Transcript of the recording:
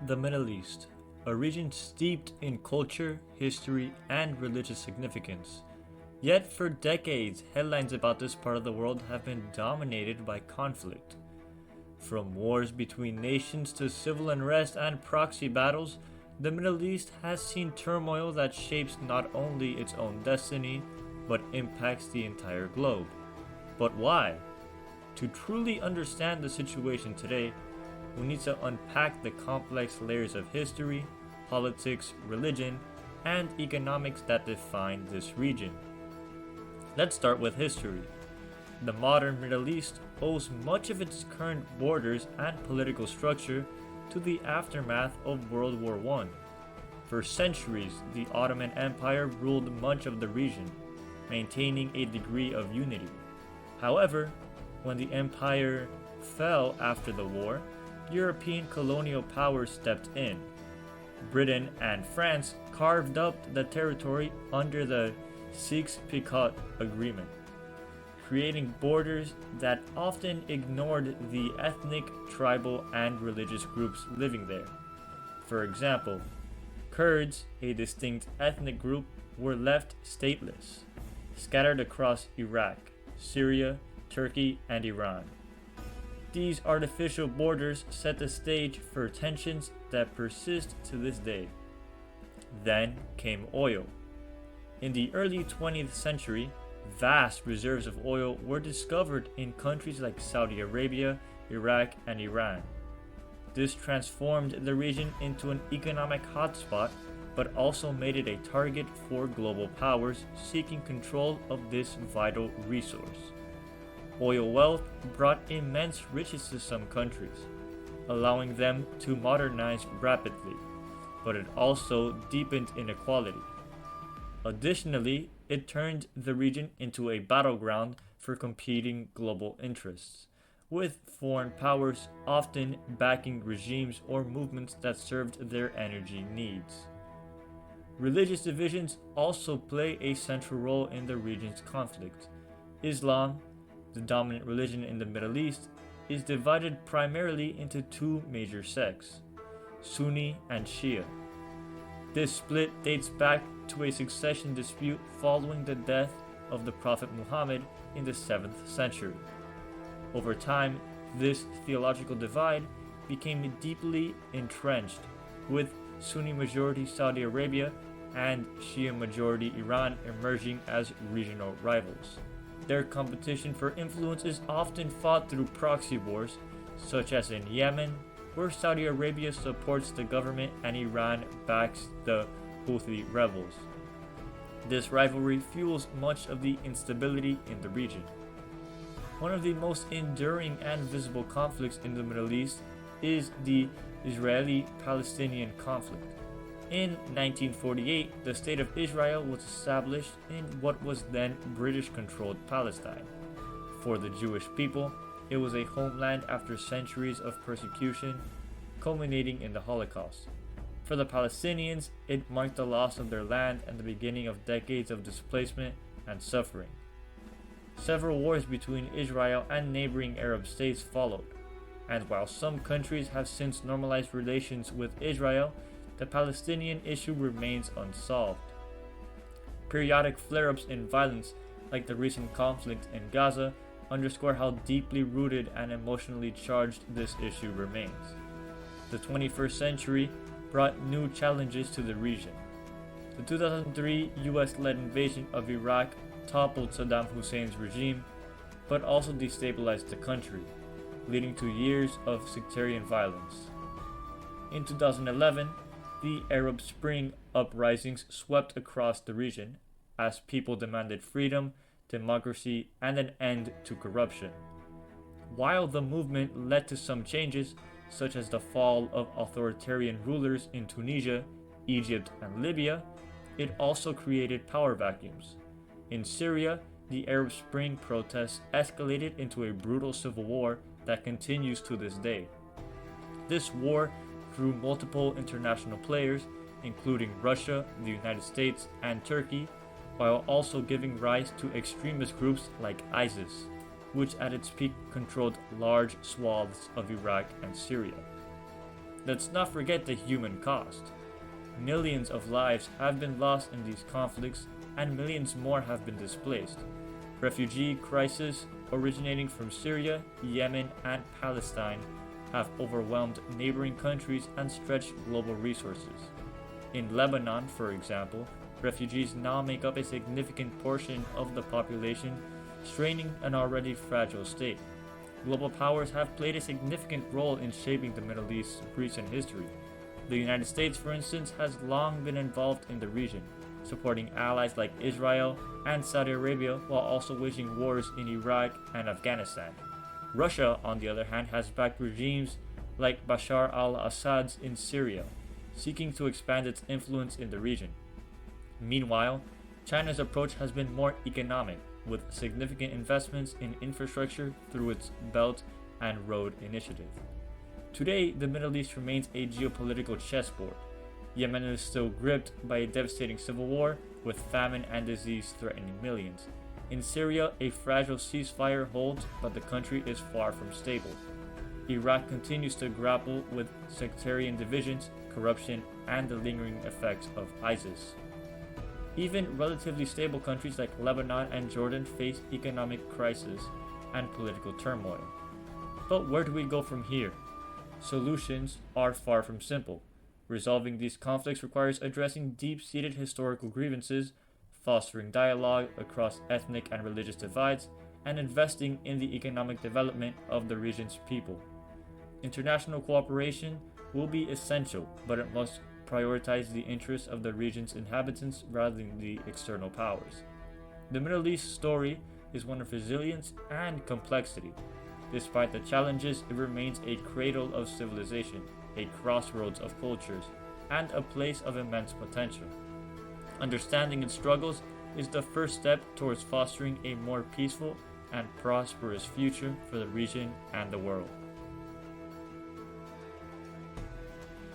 The Middle East, a region steeped in culture, history, and religious significance. Yet, for decades, headlines about this part of the world have been dominated by conflict. From wars between nations to civil unrest and proxy battles, the Middle East has seen turmoil that shapes not only its own destiny, but impacts the entire globe. But why? To truly understand the situation today, we need to unpack the complex layers of history, politics, religion, and economics that define this region. Let's start with history. The modern Middle East owes much of its current borders and political structure to the aftermath of World War I. For centuries, the Ottoman Empire ruled much of the region, maintaining a degree of unity. However, when the empire fell after the war, European colonial powers stepped in. Britain and France carved up the territory under the Sykes-Picot Agreement, creating borders that often ignored the ethnic, tribal, and religious groups living there. For example, Kurds, a distinct ethnic group, were left stateless, scattered across Iraq, Syria, Turkey, and Iran. These artificial borders set the stage for tensions that persist to this day. Then came oil. In the early 20th century, vast reserves of oil were discovered in countries like Saudi Arabia, Iraq, and Iran. This transformed the region into an economic hotspot, but also made it a target for global powers seeking control of this vital resource. Oil wealth brought immense riches to some countries, allowing them to modernize rapidly, but it also deepened inequality. Additionally, it turned the region into a battleground for competing global interests, with foreign powers often backing regimes or movements that served their energy needs. Religious divisions also play a central role in the region's conflict. Islam, the dominant religion in the Middle East, is divided primarily into two major sects, Sunni and Shia. This split dates back to a succession dispute following the death of the Prophet Muhammad in the 7th century. Over time, this theological divide became deeply entrenched, with Sunni majority Saudi Arabia and Shia majority Iran emerging as regional rivals. Their competition for influence is often fought through proxy wars, such as in Yemen, where Saudi Arabia supports the government and Iran backs the Houthi rebels. This rivalry fuels much of the instability in the region. One of the most enduring and visible conflicts in the Middle East is the Israeli-Palestinian conflict. In 1948, the State of Israel was established in what was then British-controlled Palestine. For the Jewish people, it was a homeland after centuries of persecution, culminating in the Holocaust. For the Palestinians, it marked the loss of their land and the beginning of decades of displacement and suffering. Several wars between Israel and neighboring Arab states followed, and while some countries have since normalized relations with Israel, the Palestinian issue remains unsolved. Periodic flare-ups in violence, like the recent conflict in Gaza, underscore how deeply rooted and emotionally charged this issue remains. The 21st century brought new challenges to the region. The 2003 US-led invasion of Iraq toppled Saddam Hussein's regime, but also destabilized the country, leading to years of sectarian violence. In 2011, the Arab Spring uprisings swept across the region as people demanded freedom, democracy, and an end to corruption. While the movement led to some changes, such as the fall of authoritarian rulers in Tunisia, Egypt, and Libya, it also created power vacuums. In Syria, the Arab Spring protests escalated into a brutal civil war that continues to this day. This war drew multiple international players, including Russia, the United States, and Turkey, while also giving rise to extremist groups like ISIS, which at its peak controlled large swaths of Iraq and Syria. Let's not forget the human cost. Millions of lives have been lost in these conflicts, and millions more have been displaced. Refugee crises originating from Syria, Yemen, and Palestine have overwhelmed neighboring countries and stretched global resources. In Lebanon, for example, refugees now make up a significant portion of the population, straining an already fragile state. Global powers have played a significant role in shaping the Middle East's recent history. The United States, for instance, has long been involved in the region, supporting allies like Israel and Saudi Arabia while also waging wars in Iraq and Afghanistan. Russia, on the other hand, has backed regimes like Bashar al-Assad's in Syria, seeking to expand its influence in the region. Meanwhile, China's approach has been more economic, with significant investments in infrastructure through its Belt and Road Initiative. Today, the Middle East remains a geopolitical chessboard. Yemen is still gripped by a devastating civil war, with famine and disease threatening millions. In Syria, a fragile ceasefire holds, but the country is far from stable. Iraq continues to grapple with sectarian divisions, corruption, and the lingering effects of ISIS. Even relatively stable countries like Lebanon and Jordan face economic crisis and political turmoil. But where do we go from here? Solutions are far from simple. Resolving these conflicts requires addressing deep-seated historical grievances, fostering dialogue across ethnic and religious divides, and investing in the economic development of the region's people. International cooperation will be essential, but it must prioritize the interests of the region's inhabitants rather than the external powers. The Middle East story is one of resilience and complexity. Despite the challenges, it remains a cradle of civilization, a crossroads of cultures, and a place of immense potential. Understanding its struggles is the first step towards fostering a more peaceful and prosperous future for the region and the world.